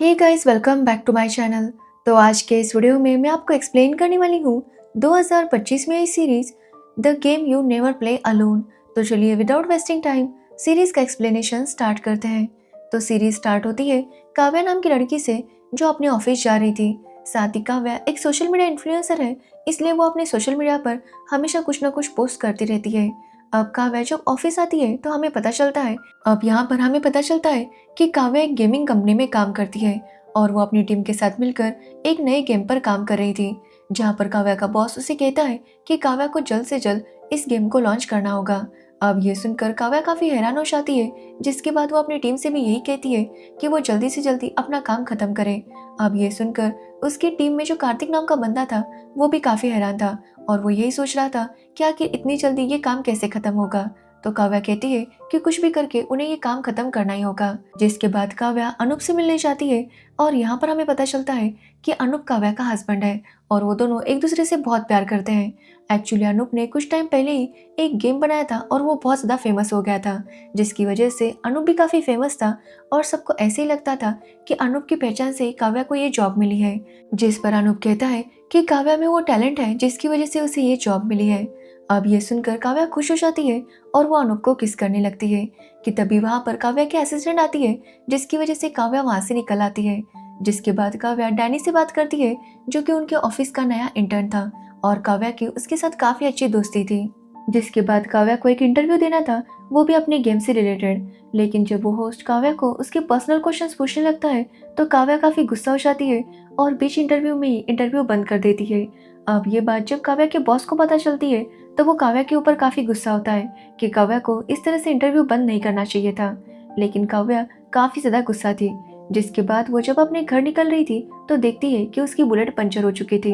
Hey guys, welcome back to my channel. तो आज के इस वीडियो में मैं आपको एक्सप्लेन करने वाली हूँ 2025 में आई series the game you never play alone. तो चलिए विदाउट वेस्टिंग टाइम सीरीज का एक्सप्लेनेशन स्टार्ट करते हैं। तो सीरीज स्टार्ट होती है काव्या नाम की लड़की से जो अपने ऑफिस जा रही थी। साथ ही काव्या एक सोशल मीडिया इन्फ्लुएंसर है, इसलिए वो अपने सोशल मीडिया पर हमेशा कुछ ना कुछ पोस्ट करती रहती है। अब काव्या जब ऑफिस आती है तो हमें पता चलता है अब यहाँ पर हमें पता चलता है कि काव्या एक गेमिंग कंपनी में काम करती है और वो अपनी टीम के साथ मिलकर एक नए गेम पर काम कर रही थी, जहाँ पर काव्या का बॉस उसे कहता है कि काव्या को जल्द से जल्द इस गेम को लॉन्च करना होगा। अब ये सुनकर काव्या काफी हैरान हो जाती है, जिसके बाद वो अपनी टीम से भी यही कहती है कि वो जल्दी से जल्दी अपना काम खत्म करे। अब ये सुनकर उसकी टीम में जो कार्तिक नाम का बंदा था वो भी काफी हैरान था और वो यही सोच रहा था कि आखिर इतनी जल्दी ये काम कैसे खत्म होगा। तो काव्या कहती है कि कुछ भी करके उन्हें ये काम खत्म करना ही होगा। जिसके बाद काव्या अनूप से मिलने जाती है और यहाँ पर हमें पता चलता है कि अनूप काव्या का हस्बैंड है और वो दोनों एक दूसरे से बहुत प्यार करते हैं। एक्चुअली अनूप ने कुछ टाइम पहले ही एक गेम बनाया था और वो बहुत ज़्यादा फेमस हो गया था, जिसकी वजह से अनूप भी काफ़ी फेमस था और सबको ऐसे ही लगता था कि अनूप की पहचान से काव्या को ये जॉब मिली है। जिस पर अनूप कहता है कि काव्या में वो टैलेंट है जिसकी वजह से उसे ये जॉब मिली है। अब ये सुनकर काव्या खुश हो जाती है और वो अनूप को किस करने लगती है कि तभी वहाँ पर काव्या की असिस्टेंट आती है, जिसकी वजह से काव्या वहाँ से निकल आती है। जिसके बाद काव्या डैनी से बात करती है जो कि उनके ऑफिस का नया इंटर्न था और काव्या की उसके साथ काफ़ी अच्छी दोस्ती थी। जिसके बाद काव्या को एक इंटरव्यू देना था, वो भी अपने गेम से रिलेटेड। लेकिन जब वो होस्ट काव्या को उसके पर्सनल क्वेश्चंस पूछने लगता है तो काव्या काफ़ी गुस्सा हो जाती है और बीच इंटरव्यू में ही इंटरव्यू बंद कर देती है। अब ये बात जब काव्या के बॉस को पता चलती है तो वो काव्या के ऊपर काफ़ी गुस्सा होता है कि काव्या को इस तरह से इंटरव्यू बंद नहीं करना चाहिए था। लेकिन काव्या काफ़ी ज़्यादा गुस्सा थी। जिसके बाद वो जब अपने घर निकल रही थी तो देखती है कि उसकी बुलेट पंचर हो चुकी थी।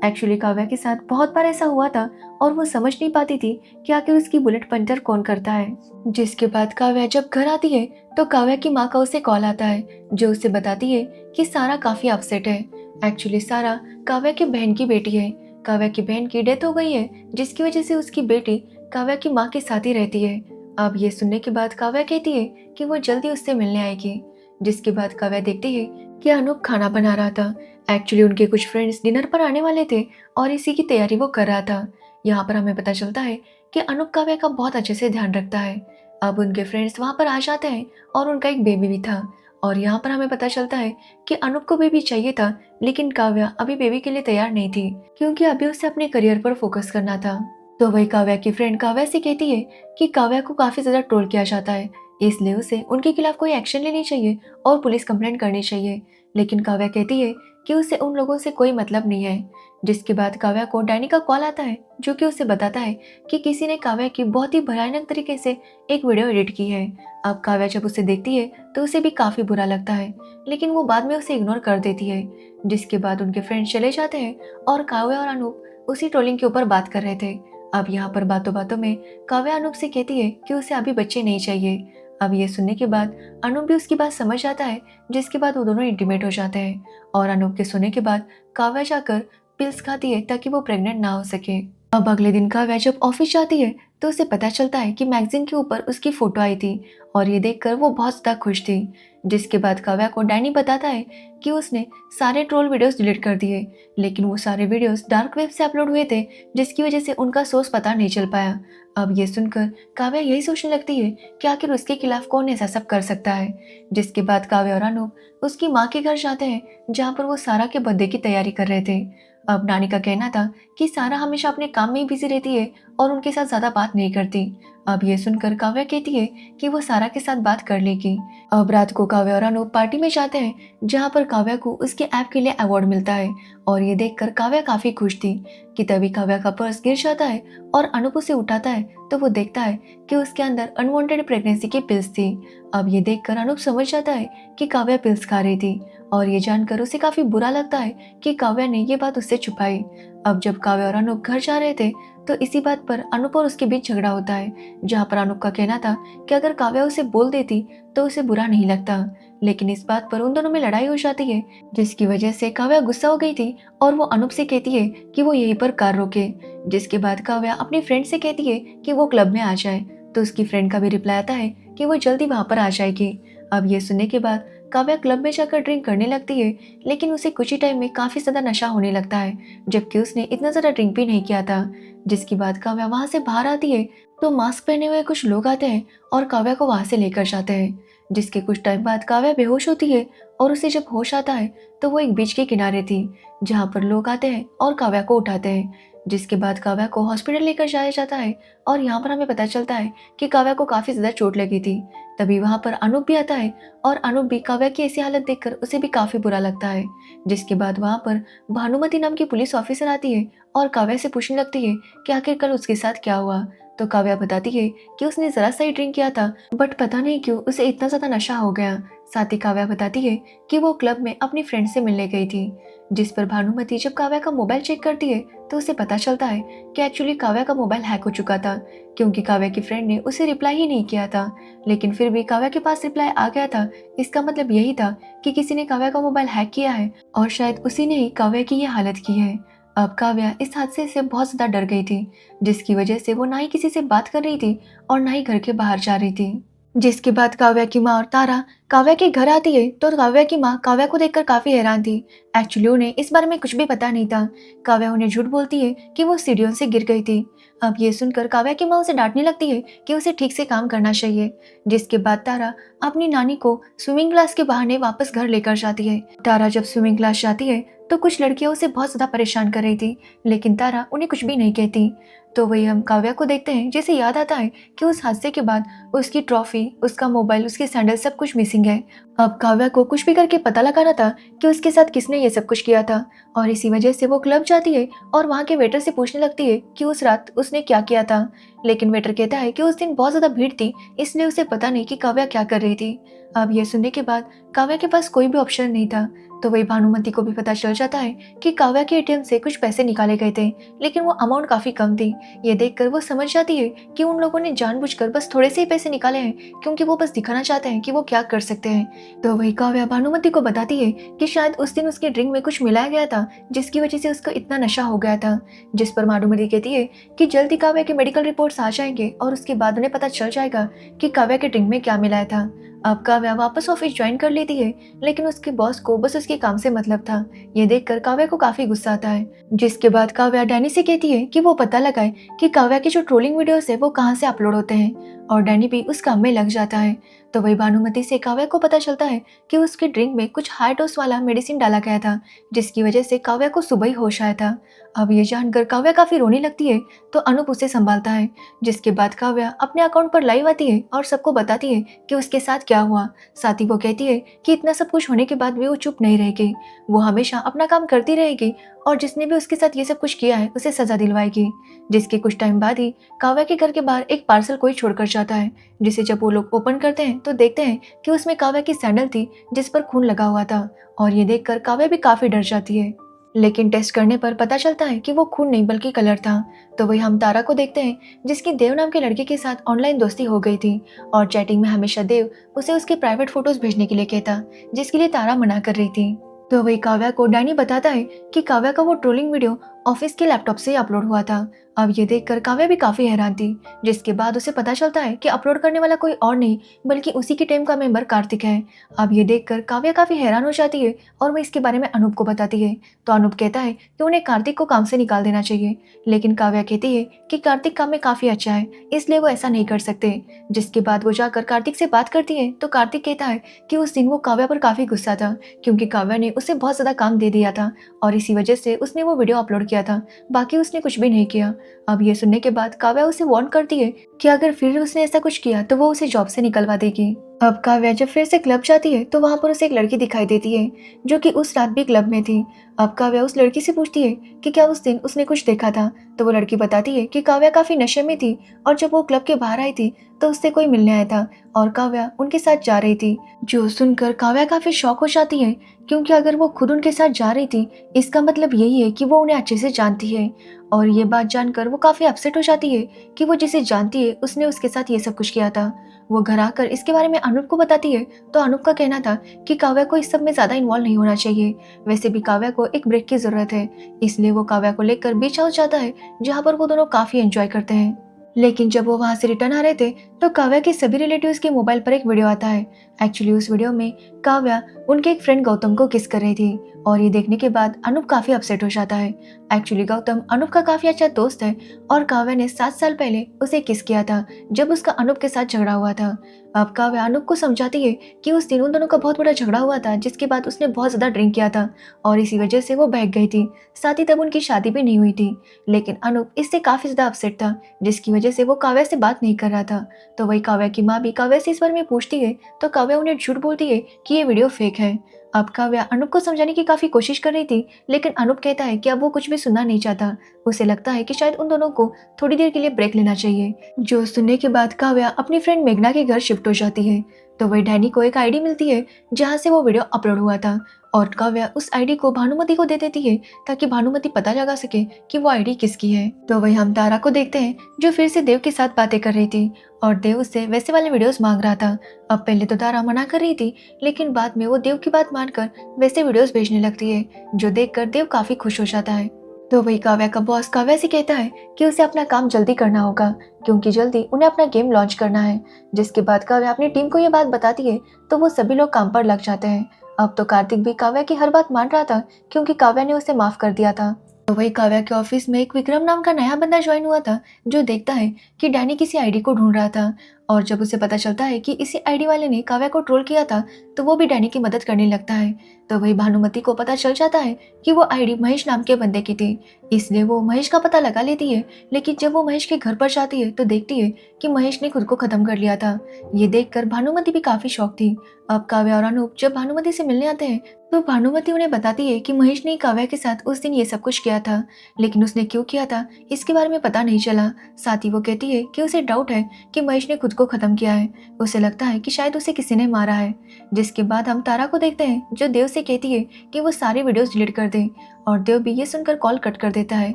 एक्चुअली काव्या के साथ बहुत बार ऐसा हुआ था और वो समझ नहीं पाती थी कि आखिर उसकी बुलेट पंचर कौन करता है। जिसके बाद काव्या जब घर आती है तो काव्या की माँ का उसे कॉल आता है जो उसे बताती है कि सारा काफ़ी अपसेट है। एक्चुअली सारा काव्या की बहन की बेटी है। काव्या की बहन की डेथ हो गई है, जिसकी वजह से उसकी बेटी काव्या की माँ के साथ ही रहती है। अब ये सुनने के बाद काव्या कहती है कि वो जल्दी उससे मिलने आएगी। जिसके बाद काव्या देखती है कि अनूप खाना बना रहा था। एक्चुअली उनके कुछ फ्रेंड्स डिनर पर आने वाले थे और इसी की तैयारी वो कर रहा था। यहाँ पर हमें पता चलता है कि अनूप काव्या का बहुत अच्छे से ध्यान रखता है। अब उनके फ्रेंड्स वहाँ पर आ जाते हैं और उनका एक बेबी भी था। और यहाँ पर हमें पता चलता है कि अनूप को बेबी चाहिए था, लेकिन काव्या अभी बेबी के लिए तैयार नहीं थी क्योंकि अभी उसे अपने करियर पर फोकस करना था। तो वही काव्या की फ्रेंड काव्या से कहती है कि काव्या को काफी ज्यादा ट्रोल किया जाता है, इसलिए उसे उनके खिलाफ कोई एक्शन लेनी चाहिए और पुलिस कंप्लेंट करनी चाहिए। लेकिन काव्या कहती है कि उसे उन लोगों से कोई मतलब नहीं है। जिसके बाद काव्या को डैनी का कॉल आता है जो कि उसे बताता है कि किसी ने काव्या की बहुत ही भयानक तरीके से एक वीडियो एडिट की है। अब काव्या जब उसे देखती है तो उसे भी काफी बुरा लगता है, लेकिन वो बाद में उसे इग्नोर कर देती है। जिसके बाद उनके फ्रेंड्स चले जाते हैं और काव्या और अनूप उसी ट्रोलिंग के ऊपर बात कर रहे थे। अब यहाँ पर बातों बातों में काव्या अनूप से कहती है कि उसे अभी बच्चे नहीं चाहिए। अब ये सुनने के बाद अनूप भी उसकी बात समझ जाता है, जिसके बाद वो दोनों इंटीमेट हो जाते हैं और अनूप के सोने के बाद काव्या जाकर पिल्स खाती है ताकि वो प्रेग्नेंट ना हो सके। अब अगले दिन काव्या जब ऑफिस जाती है तो उसे पता चलता है कि मैगजीन के ऊपर उसकी फोटो आई थी और ये देखकर वो बहुत ज्यादा खुश थी। जिसके बाद काव्या को डैनी बताता है कि उसने सारे ट्रोल वीडियोस डिलीट कर दिए, लेकिन वो सारे वीडियोस डार्क वेब से अपलोड हुए थे, जिसकी वजह से उनका सोर्स पता नहीं चल पाया। अब ये सुनकर काव्या यही सोचने लगती है कि आखिर उसके खिलाफ कौन ऐसा सब कर सकता है। जिसके बाद काव्या और अनूप उसकी माँ के घर जाते हैं जहाँ पर वो सारा के बर्थडे की तैयारी कर रहे थे। अब नानी का कहना था कि सारा हमेशा अपने काम में ही बिजी रहती है और उनके साथ ज्यादा बात नहीं करती। अब ये सुनकर काव्या कहती है कि वो सारा के साथ बात कर लेगी। अब रात को काव्या और अनूप पार्टी में जाते हैं जहाँ पर काव्या को उसके ऐप के लिए अवार्ड मिलता है और ये देखकर काव्या काफी खुश थी कि तभी काव्या का पर्स गिर जाता है और अनूप उसे उठाता है तो वो देखता है कि उसके अंदर अनवांटेड प्रेगनेंसी की पिल्स थी। अब ये देखकर अनूप समझ जाता है कि काव्या पिल्स खा रही थी और ये जानकर उसे काफी बुरा लगता है कि काव्या ने ये बात उससे छुपाई। अब जब काव्या और अनूप घर जा रहे थे तो इसी बात पर अनूप और उसके बीच झगड़ा होता है, जहाँ पर अनूप का कहना था कि अगर काव्या उसे बोल देती तो उसे बुरा नहीं लगता, लेकिन इस बात पर उन दोनों में लड़ाई हो जाती है, जिसकी वजह से काव्या गुस्सा हो गई थी और वो अनूप से कहती है कि वो यहीं पर कार रोके। जिसके बाद काव्या अपनी फ्रेंड से कहती है कि वो क्लब में आ जाए, तो उसकी फ्रेंड का भी रिप्लाई आता है कि वो जल्दी वहां पर आ जाएगी। अब ये सुनने के बाद काव्या क्लब में जाकर ड्रिंक करने लगती है, लेकिन उसे कुछ ही टाइम में काफी ज्यादा नशा होने लगता है, जबकि उसने इतना ज्यादा ड्रिंक भी नहीं किया था। जिसके बाद काव्या वहां से बाहर आती है तो मास्क पहने हुए कुछ लोग आते हैं और काव्या को वहां से लेकर जाते हैं। जिसके कुछ टाइम बाद काव्या बेहोश होती है और उसे जब होश आता है तो वो एक बीच के किनारे थी, जहाँ पर लोग आते हैं और काव्या को उठाते हैं। जिसके बाद काव्या को हॉस्पिटल लेकर जाया जाता है और यहाँ पर हमें पता चलता है कि काव्या को काफी ज्यादा चोट लगी थी। तभी वहां पर अनूप भी आता है और अनूप भी काव्या की ऐसी हालत देखकर उसे भी काफी बुरा लगता है। जिसके बाद वहां पर भानुमति नाम की पुलिस ऑफिसर आती है और काव्या से पूछने लगती है कि आखिर कल उसके साथ क्या हुआ। तो काव्या बताती है कि उसने जरा सा ही ड्रिंक किया था, बट पता नहीं क्यों उसे इतना ज्यादा नशा हो गया। साथ ही काव्या बताती है कि वो क्लब में अपनी फ्रेंड से मिलने गई थी। जिस पर भानुमति जब काव्या का मोबाइल चेक करती है तो उसे पता चलता है कि एक्चुअली काव्या का मोबाइल हैक हो चुका था, क्योंकि काव्या की फ्रेंड ने उसे रिप्लाई ही नहीं किया था। लेकिन फिर भी काव्या के पास रिप्लाई आ गया था। इसका मतलब यही था कि किसी ने काव्या का मोबाइल हैक किया है और शायद उसी ने ही काव्या की ये हालत की है। अब काव्या इस हादसे से बहुत ज्यादा डर गई थी, जिसकी वजह से वो ना ही किसी से बात कर रही थी और ना ही घर के बाहर जा रही थी। जिसके बाद काव्या की माँ और तारा काव्या के घर आती है तो काव्या की माँ काव्या को देखकर काफी हैरान थी। एक्चुअली उन्हें इस बारे में कुछ भी पता नहीं था। काव्या उन्हें झूठ बोलती है कि वो सीढ़ियों से गिर गई थी। अब ये सुनकर काव्या की माँ उसे डांटने लगती है कि उसे ठीक से काम करना चाहिए। जिसके बाद तारा अपनी नानी को स्विमिंग क्लास के बहाने वापस घर लेकर जाती है। तारा जब स्विमिंग क्लास जाती है तो कुछ लड़कियां उसे बहुत ज्यादा परेशान कर रही थी, लेकिन तारा उन्हें कुछ भी नहीं कहती। तो वही हम काव्या को देखते हैं, जैसे याद आता है कि उस हादसे के बाद उसकी ट्रॉफी, उसका मोबाइल, उसके सैंडल सब कुछ मिसिंग है। अब काव्या को कुछ भी करके पता लगाना था कि उसके साथ किसने ये सब कुछ किया था, और इसी वजह से वो क्लब जाती है और वहाँ के वेटर से पूछने लगती है कि उस रात उसने क्या किया था। लेकिन वेटर कहता है कि उस दिन बहुत ज्यादा भीड़ थी, इसलिए उसे पता नहीं कि काव्या क्या कर रही थी। अब ये सुनने के बाद काव्या के पास कोई भी ऑप्शन नहीं था। तो वही भानुमति को भी पता चल जाता है कि काव्या के एटीएम से कुछ पैसे निकाले गए थे, लेकिन वो अमाउंट काफी कम थी। ये देखकर वो समझ जाती है कि उन लोगों ने जानबूझकर बस थोड़े से ही पैसे निकाले हैं, क्योंकि वो बस दिखाना चाहते हैं कि वो क्या कर सकते हैं। तो वही काव्या भानुमति को बताती है कि शायद उस दिन उसके ड्रिंक में कुछ मिलाया गया था, जिसकी वजह से उसको इतना नशा हो गया था। जिस पर भानुमति कहती है कि जल्दी काव्या के मेडिकल रिपोर्ट्स आ जाएंगे और उसके बाद उन्हें पता चल जाएगा कि काव्या के ड्रिंक में क्या मिलाया था। अब काव्या वापस ऑफिस ज्वाइन कर लेती है, लेकिन उसके बॉस को बस उसके काम से मतलब था। ये देखकर काव्या को काफी गुस्सा आता है। जिसके बाद काव्या डैनी से कहती है कि वो पता लगाए कि काव्या के जो ट्रोलिंग वीडियोस है वो कहाँ से अपलोड होते हैं, और डैनी भी उस काम में लग जाता है। तो वही भानुमति से काव्या को पता चलता है कि उसके ड्रिंक में कुछ हाई डोज वाला मेडिसिन डाला गया था, जिसकी वजह से काव्या को सुबह ही होश आया था। अब ये जानकर काव्या काफी रोने लगती है, तो अनूप उसे संभालता है। जिसके बाद काव्या अपने अकाउंट पर लाइव आती है और सबको बताती है कि उसके साथ क्या हुआ। साथ ही वो कहती है कि इतना सब कुछ होने के बाद भी वो चुप नहीं रहेगी, वो हमेशा अपना काम करती रहेगी और जिसने भी उसके साथ ये सब कुछ किया है उसे सजा दिलवाएगी। जिसके कुछ टाइम बाद ही काव्या के घर के बाहर एक पार्सल कोई छोड़कर जाता है, जिसे जब वो लोग ओपन करते हैं तो देखते हैं कि उसमें काव्या की सैंडल थी जिस पर खून लगा हुआ था, और ये देखकर काव्या भी काफी डर जाती है। लेकिन टेस्ट करने पर पता चलता है कि वो खून नहीं बल्कि कलर था। तो वही हम तारा को देखते हैं, जिसकी देव नाम के लड़के के साथ ऑनलाइन दोस्ती हो गई थी, और चैटिंग में हमेशा देव उसे उसके प्राइवेट फोटोज भेजने के लिए कहता, जिसके लिए तारा मना कर रही थी। तो वही काव्या को डैनी बताता है कि काव्या का वो ट्रोलिंग वीडियो ऑफिस के लैपटॉप से अपलोड हुआ था। अब ये देखकर काव्या भी काफी हैरान थी। जिसके बाद उसे पता चलता है कि अपलोड करने वाला कोई और नहीं बल्कि उसी की टीम का मेंबर कार्तिक है। अब ये देखकर काव्या काफी हैरान हो जाती है और वो इसके बारे में अनूप को बताती है। तो अनूप कहता है कि उन्हें कार्तिक को काम से निकाल देना चाहिए, लेकिन काव्या कहती है कि कार्तिक काम में काफी अच्छा है, इसलिए वो ऐसा नहीं कर सकते। जिसके बाद वो जाकर कार्तिक से बात करती है, तो कार्तिक कहता है कि उस दिन वो काव्या पर काफी गुस्सा था, क्योंकि काव्या ने उसे बहुत ज्यादा काम दे दिया था और इसी वजह से उसने वो वीडियो अपलोड किया था, बाकी उसने कुछ भी नहीं किया। अब ये सुनने के बाद काव्या उसे वार्न करती है कि अगर फिर उसने ऐसा कुछ किया तो वो उसे जॉब से निकलवा देगी। अब काव्या जब फिर से क्लब जाती है तो वहां पर उसे एक लड़की दिखाई देती है, जो कि उस रात भी क्लब में थी। अब काव्या उस लड़की से पूछती है कि क्या उस दिन उसने कुछ देखा था, तो वो लड़की बताती है कि काव्या काफी नशे में थी और जब वो क्लब के बाहर आई थी तो उससे कोई मिलने आया था और काव्या उनके साथ जा रही थी। जो सुनकर काव्या काफी शॉक हो जाती है, क्योंकि अगर वो खुद उनके साथ जा रही थी इसका मतलब यही है कि वो उन्हें अच्छे से जानती है। और ये बात जानकर वो काफी अपसेट हो जाती है कि वो जिसे जानती है उसने उसके साथ ये सब कुछ किया था। वो घर आकर इसके बारे में अनूप को बताती है, तो अनूप का कहना था कि काव्या को इस सब में ज्यादा इन्वॉल्व नहीं होना चाहिए। वैसे भी काव्या को एक ब्रेक की जरूरत है, इसलिए वो काव्या को लेकर बीच हाउस जाता है, जहाँ पर वो दोनों काफी एंजॉय करते हैं। लेकिन जब वो वहां से रिटर्न आ रहे थे तो काव्या के सभी रिलेटिव्स के मोबाइल पर एक वीडियो आता है। एक्चुअली उस वीडियो में काव्या उनके एक फ्रेंड गौतम को किस कर रही थी और ये देखने के बाद अनूप काफी अपसेट हो जाता है। एक्चुअली गौतम अनूप का काफी अच्छा दोस्त है और काव्या ने 7 साल पहले उसे किस किया था जब उसका अनूप के साथ झगड़ा हुआ था। अब काव्या अनूप को समझाती है कि उस दिन उन दोनों का बहुत बड़ा झगड़ा हुआ था जिसके बाद उसने बहुत ज्यादा ड्रिंक किया था और इसी वजह से वो बहक गई थी। साथ ही तब उनकी शादी भी नहीं हुई थी। लेकिन अनूप इससे काफी ज्यादा अपसेट था जिसकी वजह से वो काव्या से बात नहीं कर रहा था। तो वही काव्या की माँ भी काव्या से इस बारे में पूछती है तो काव्या उन्हें झूठ बोलती है कि ये वीडियो फेक है। अब काव्या अनूप को समझाने की काफी कोशिश कर रही थी लेकिन अनूप कहता है कि अब वो कुछ भी सुनना नहीं चाहता। उसे लगता है कि शायद उन दोनों को थोड़ी देर के लिए ब्रेक लेना चाहिए। जो सुनने के बाद काव्या अपनी फ्रेंड मेघना के घर शिफ्ट हो जाती है। तो वही डैनी को एक आईडी मिलती है जहाँ से वो वीडियो अपलोड हुआ था और काव्या उस आईडी को भानुमति को दे देती है ताकि भानुमति पता लगा सके कि वो आईडी किसकी है। तो वही हम तारा को देखते हैं जो फिर से देव के साथ बातें कर रही थी और देव उससे वैसे वाले वीडियोस मांग रहा था। अब पहले तो तारा मना कर रही थी लेकिन बाद में वो देव की बात मानकर वैसे वीडियोस भेजने लगती है जो देखकर देव काफी खुश हो जाता है। तो वही काव्या का बॉस काव्या से कहता है कि उसे अपना काम जल्दी करना होगा क्योंकि जल्दी उन्हें अपना गेम लॉन्च करना है। जिसके बाद काव्या अपनी टीम को ये बात बताती है तो वो सभी लोग काम पर लग जाते हैं। अब तो कार्तिक भी काव्या की हर बात मान रहा था क्योंकि काव्या ने उसे माफ कर दिया था। तो वही काव्या के ऑफिस में एक विक्रम नाम का नया बंदा ज्वाइन हुआ था जो देखता है कि डैनी किसी आईडी को ढूंढ रहा था और जब उसे पता चलता है कि इसी आईडी वाले ने काव्या को ट्रोल किया था तो वो भी डैनी की मदद करने लगता है। तो वही भानुमति को पता चल जाता है कि वो आईडी महेश नाम के बंदे की थी इसलिए वो महेश का पता लगा लेती है। लेकिन जब वो महेश के घर पर जाती है तो देखती है कि महेश ने खुद को खत्म कर लिया था। ये देखकर भानुमति भी काफी शॉक थी। अब काव्या और अनूप जब भानुमति से मिलने आते हैं तो भानुमति उन्हें बताती है कि महेश ने काव्या के साथ उस दिन ये सब कुछ किया था लेकिन उसने क्यों किया था इसके बारे में पता नहीं चला। साथ ही वो कहती है कि उसे डाउट है कि महेश ने खुद को खत्म किया है। उसे लगता है कि शायद उसे किसी ने मारा है। जिसके बाद हम तारा को देखते हैं जो देव से कहती है कि वो सारे वीडियोस डिलीट कर दे और देव भी ये सुनकर कॉल कट कर देता है।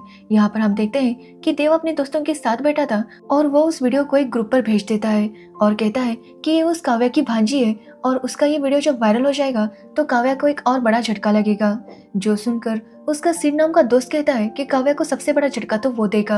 यहाँ पर हम देखते हैं कि देव अपने दोस्तों के साथ बैठा था और वो उस वीडियो को एक ग्रुप पर भेज देता है और कहता है कि ये उस काव्या की भांजी है और उसका ये वीडियो जब वायरल हो जाएगा तो काव्या को एक और बड़ा झटका लगेगा। जो सुनकर उसका सिड नाम का दोस्त कहता है कि काव्या को सबसे बड़ा झटका तो वो देगा।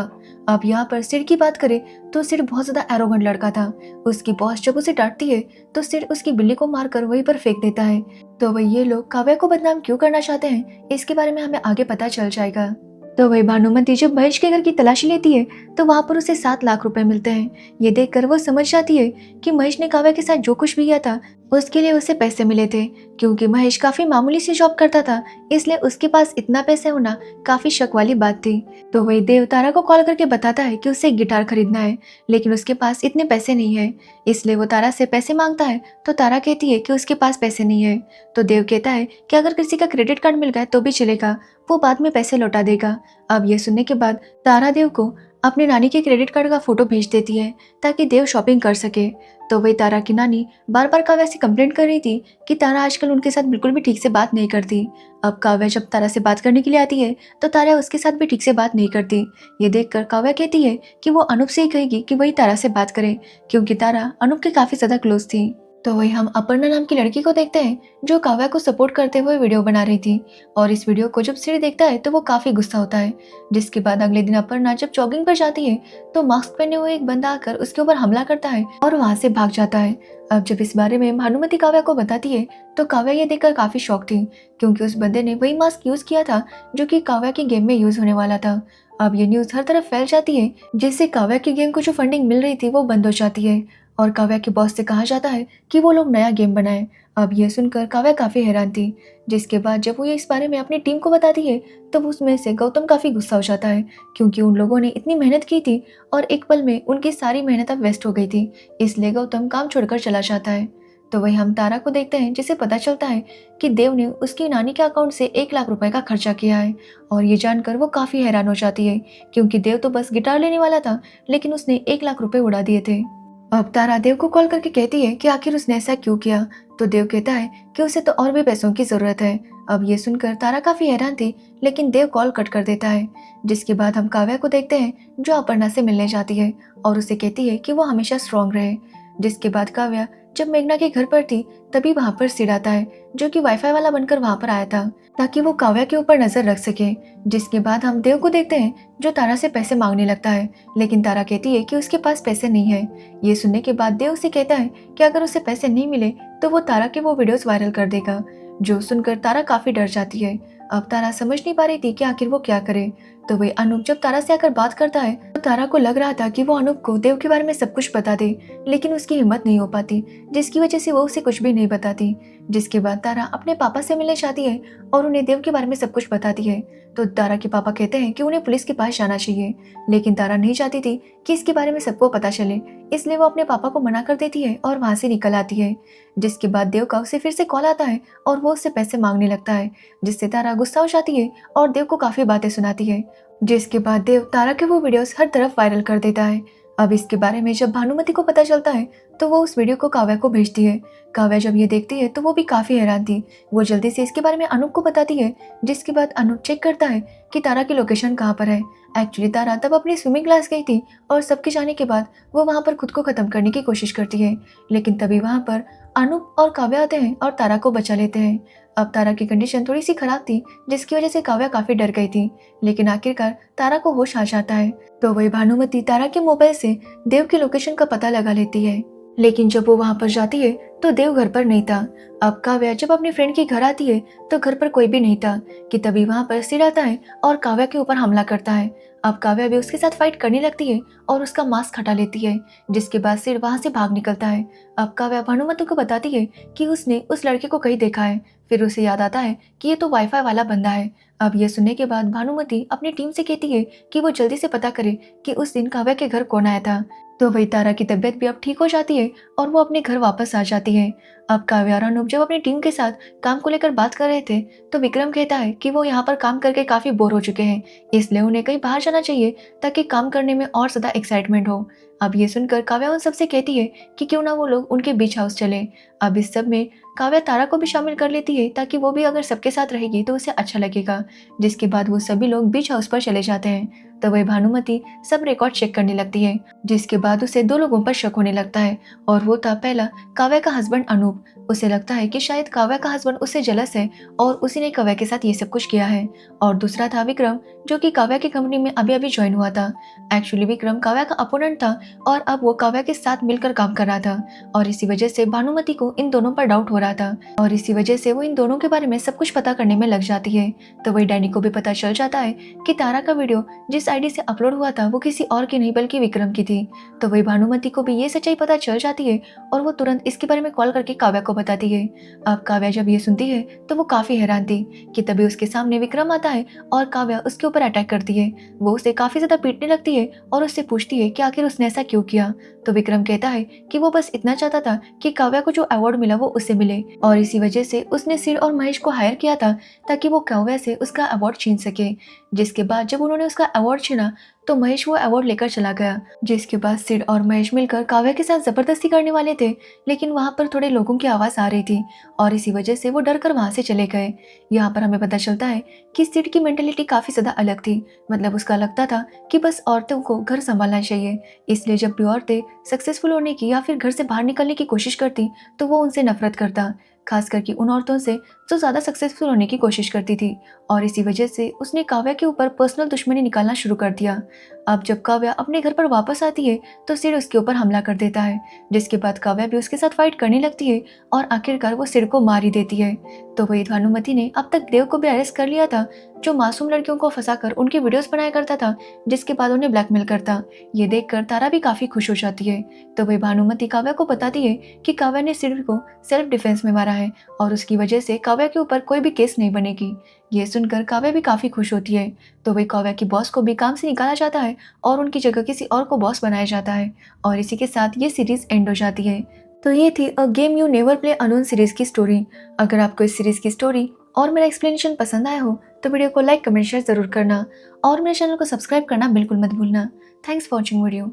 अब यहाँ पर सिड की बात करें तो सिड बहुत ज्यादा एरोगेंट लड़का था। उसकी बॉस जब उसे डांटती है तो सिड उसकी बिल्ली को मारकर वहीं पर फेंक देता है। तो वही ये लोग काव्या को बदनाम क्यों करना चाहते हैं इसके बारे में हमें आगे पता चल जाएगा। तो वही भानुमति जब महेश के घर की तलाशी लेती है तो वहां पर उसे 7 लाख रुपए मिलते हैं। ये देखकर वो समझ जाती है कि महेश ने काव्या के साथ जो कुछ भी किया था उसके लिए उसे पैसे मिले थे क्योंकि महेश काफी मामूली सी जॉब करता था इसलिए उसके पास इतना पैसे होना काफी शक वाली बात थी। तो वही देव तारा को कॉल करके बताता है कि उसे एक गिटार खरीदना है लेकिन उसके पास इतने पैसे नहीं है इसलिए वो तारा से पैसे मांगता है। तो तारा कहती है कि उसके पास पैसे नहीं है। तो देव कहता है कि अगर किसी का क्रेडिट कार्ड मिल गया तो भी चलेगा, वो बाद में पैसे लौटा देगा। अब ये सुनने के बाद तारा देव को अपने नानी के क्रेडिट कार्ड का फोटो भेज देती है ताकि देव शॉपिंग कर सके। तो वही तारा की नानी बार बार काव्या से कंप्लेंट कर रही थी कि तारा आजकल उनके साथ बिल्कुल भी ठीक से बात नहीं करती। अब काव्या जब तारा से बात करने के लिए आती है तो तारा उसके साथ भी ठीक से बात नहीं करती। ये देखकर काव्या कहती है कि वो अनूप से ही कहेगी कि वही तारा से बात करे क्योंकि तारा अनूप के काफी ज्यादा क्लोज थी। तो वही हम अपर्णा नाम की लड़की को देखते हैं जो काव्या को सपोर्ट करते हुए वीडियो बना रही थी और इस वीडियो को जब सिर देखता है तो वो काफी गुस्सा होता है। जिसके बाद अगले दिन अपर्णा जब जॉगिंग पर जाती है तो मास्क पहने हुए एक बंदा आकर उसके ऊपर हमला करता है और वहां से भाग जाता है। अब जब इस बारे में भानुमति काव्या को बताती है तो काव्या ये देखकर काफी शॉक थी क्योंकि उस बंदे ने वही मास्क यूज किया था जो कि काव्या की गेम में यूज होने वाला था। अब ये न्यूज हर तरफ फैल जाती है जिससे काव्या की गेम को जो फंडिंग मिल रही थी वो बंद हो जाती है और काव्या के बॉस से कहा जाता है कि वो लोग नया गेम बनाएं। अब ये सुनकर काव्या काफी हैरान थी। जिसके बाद जब वो ये इस बारे में अपनी टीम को बताती है तब उसमें से गौतम काफी गुस्सा हो जाता है क्योंकि उन लोगों ने इतनी मेहनत की थी और एक पल में उनकी सारी मेहनत अब वेस्ट हो गई थी, इसलिए गौतम काम छोड़कर चला जाता है। तो वही हम तारा को देखते हैं जिसे पता चलता है कि देव ने उसकी नानी के अकाउंट से 1 लाख रुपए का खर्चा किया है और ये जानकर वो काफी हैरान हो जाती है क्योंकि देव तो बस गिटार लेने वाला था लेकिन उसने 1 लाख रुपए उड़ा दिए थे। अब तारा देव को कॉल करके कहती है कि आखिर उसने ऐसा क्यों किया। तो देव कहता है कि उसे तो और भी पैसों की जरूरत है। अब ये सुनकर तारा काफी हैरान थी लेकिन देव कॉल कट कर देता है। जिसके बाद हम काव्या को देखते हैं जो अपर्णा से मिलने जाती है और उसे कहती है कि वो हमेशा स्ट्रांग रहे। जिसके बाद काव्या जब मेघना के घर पर थी तभी वहां पर सिड आता है, जो कि वाईफाई वाला बनकर वहां पर आया था ताकि वो काव्या के ऊपर नजर रख सके। जिसके बाद हम देव को देखते हैं जो तारा से पैसे मांगने लगता है, लेकिन तारा कहती है कि उसके पास पैसे नहीं है। ये सुनने के बाद देव उसे कहता है कि अगर उसे पैसे नहीं मिले तो वो तारा के वो वीडियोस वायरल कर देगा। जो सुनकर तारा काफी डर जाती है। अब तारा समझ नहीं पा रही थी कि आखिर वो क्या करे। तो वही अनूप जब तारा से आकर बात करता है तो तारा को लग रहा था कि वो अनूप को देव के बारे में सब कुछ बता दे, लेकिन उसकी हिम्मत नहीं हो पाती, जिसकी वजह से वो उसे कुछ भी नहीं बताती। जिसके बाद तारा अपने पापा से मिलने जाती है और उन्हें देव के बारे में सब कुछ बताती है। तो तारा के पापा कहते हैं कि उन्हें पुलिस के पास जाना चाहिए, लेकिन तारा नहीं चाहती थी कि इसके बारे में सबको पता चले, इसलिए वो अपने पापा को मना कर देती है और वहां से निकल आती है। जिसके बाद देव का उसे फिर से कॉल आता है और वो उससे पैसे मांगने लगता है, जिससे तारा गुस्सा हो जाती है और देव को काफी बातें सुनाती है। जिसके बाद देव तारा के वो वीडियोस हर तरफ वायरल कर देता है। अब इसके बारे में जब भानुमति को पता चलता है तो वो उस वीडियो को काव्या को भेजती है। काव्या जब ये देखती है तो वो भी काफी हैरान थी। वो जल्दी से इसके बारे में अनूप को बताती है, जिसके बाद अनूप चेक करता है कि तारा की लोकेशन कहाँ पर है। एक्चुअली तारा तब अपनी स्विमिंग क्लास गई थी और सबके जाने के बाद वो वहाँ पर खुद को खत्म करने की कोशिश करती है, लेकिन तभी वहाँ पर अनूप और काव्या आते हैं और तारा को बचा लेते हैं। अब तारा की कंडीशन थोड़ी सी खराब थी, जिसकी वजह से काव्या काफी डर गई थी, लेकिन आखिरकार तारा को होश आ जाता है। तो वही भानुमति तारा के मोबाइल से देव की लोकेशन का पता लगा लेती है, लेकिन जब वो वहां पर जाती है तो देव घर पर नहीं था। अब काव्या जब अपने फ्रेंड के घर आती है तो घर पर कोई भी नहीं था कि तभी वहां पर सिड आता है और काव्या के ऊपर हमला करता है। अब काव्या भी उसके साथ फाइट करने लगती है और उसका मास्क हटा लेती है, जिसके बाद सिड वहां से भाग निकलता है। अब काव्या भानुमति को बताती है कि उसने उस लड़के को कहीं देखा है। फिर उसे याद आता है कि ये तो वाईफाई वाला बंदा है। अब ये सुनने के बाद भानुमति अपनी टीम से कहती है कि वो जल्दी से पता करे कि उस दिन काव्या के घर कौन आया था। तो वही तारा की तबीयत भी अब ठीक हो जाती है और वो अपने घर वापस आ जाती है। अब काव्या और अनूप जब अपनी टीम के साथ काम को लेकर बात कर रहे थे तो विक्रम कहता है कि वो यहाँ पर काम करके काफी बोर हो चुके हैं, इसलिए उन्हें कहीं बाहर जाना चाहिए ताकि काम करने में और ज्यादा एक्साइटमेंट हो। अब ये सुनकर काव्या उन सबसे कहती है कि क्यों ना वो लोग उनके बीच हाउस चले। अब इस सब में काव्या तारा को भी शामिल कर लेती है ताकि वो भी अगर सबके साथ रहेगी तो उसे अच्छा लगेगा। जिसके बाद वो सभी लोग बीच हाउस पर चले जाते हैं। तो वही भानुमति सब रिकॉर्ड चेक करने लगती है, जिसके बाद उसे दो लोगों पर शक होने लगता है और वो था पहला काव्या का हस्बैंड अनूप। उसे लगता है कि शायद काव्या का हस्बैंड उससे जलस है और उसी ने काव्या के साथ ये सब कुछ किया है। और दूसरा था विक्रम, जो कि काव्या की कंपनी में अभी अभी ज्वाइन हुआ था। एक्चुअली विक्रम काव्या का अपोनेंट था और अब वो काव्या के साथ मिलकर काम कर रहा था और इसी वजह से भानुमति को इन दोनों पर डाउट हो रहा था और इसी वजह से वो इन दोनों के बारे में सब कुछ पता करने में लग जाती है। तो वही डैनी को भी पता चल जाता है कि तारा का वीडियो जिस आईडी से अपलोड हुआ था वो किसी और की नहीं बल्कि विक्रम की थी। तो वही भानुमति को भी ये सच्चाई पता चल जाती है और वो तुरंत इसके बारे में कॉल करके काव्या को बताती है। अब काव्या जब ये सुनती है तो वो काफी हैरान थी कि तभी उसके सामने विक्रम आता है और काव्या उसके ऊपर अटैक करती है। वो उसे काफी ज्यादा पीटने लगती है और उससे पूछती है कि आखिर उसने ऐसा क्यों किया। तो विक्रम कहता है कि वो बस इतना चाहता था कि काव्या को जो अवार्ड मिला वो उसे मिले और इसी वजह से उसने सिड और महेश को हायर किया था ताकि वो काव्या से उसका अवार्ड छीन सके। जिसके बाद जब उन्होंने उसका अवार्ड छीना तो महेश वो अवार्ड लेकर चला गया। जिसके बाद सिड और महेश मिलकर काव्या के साथ जबरदस्ती करने वाले थे, लेकिन वहां पर थोड़े लोगों की आवाज आ रही थी और इसी वजह से वो डर कर वहां से चले गए। यहाँ पर हमें पता चलता है कि सिड की मेंटेलिटी काफी ज्यादा अलग थी। मतलब उसका लगता था कि बस औरतों को घर संभालना चाहिए, इसलिए जब भी औरतें सक्सेसफुल होने की या फिर घर से बाहर निकलने की कोशिश करती तो वो उनसे नफरत करता, खास करके उन औरतों से जो ज्यादा सक्सेसफुल होने की कोशिश करती थी। और इसी वजह से उसने काव्या के ऊपर पर्सनल दुश्मनी निकालना शुरू कर दिया। अब जब काव्या अपने घर पर वापस आती है तो सिड उसके ऊपर हमला कर देता है, जिसके बाद काव्या भी उसके साथ फाइट करने लगती है और आखिरकार वो सिड को मार ही देती है। तो वही भानुमति ने अब तक देव को भी अरेस्ट कर लिया था, जो मासूम लड़कियों को फंसाकर उनके वीडियोस बनाया करता था, जिसके बाद उन्हें ब्लैकमेल करता। ये देखकर तारा भी काफी खुश हो जाती है। तो वही भानुमति काव्या को बताती है कि काव्या ने सिड को सेल्फ डिफेंस में मारा है और उसकी वजह से काव्या के ऊपर कोई भी केस नहीं बनेगी। ये सुनकर काव्या भी काफी खुश होती है। तो वही काव्या की बॉस को भी काम से निकाला जाता है और उनकी जगह किसी और को बॉस बनाया जाता है और इसी के साथ ये सीरीज एंड हो जाती है। तो ये थी a game you never play alone series की स्टोरी। अगर आपको इस सीरीज की स्टोरी और मेरा एक्सप्लेनेशन पसंद आया हो तो वीडियो को लाइक कमेंट शेयर जरूर करना और मेरे चैनल को सब्सक्राइब करना बिल्कुल मत भूलना। Thanks for watching video.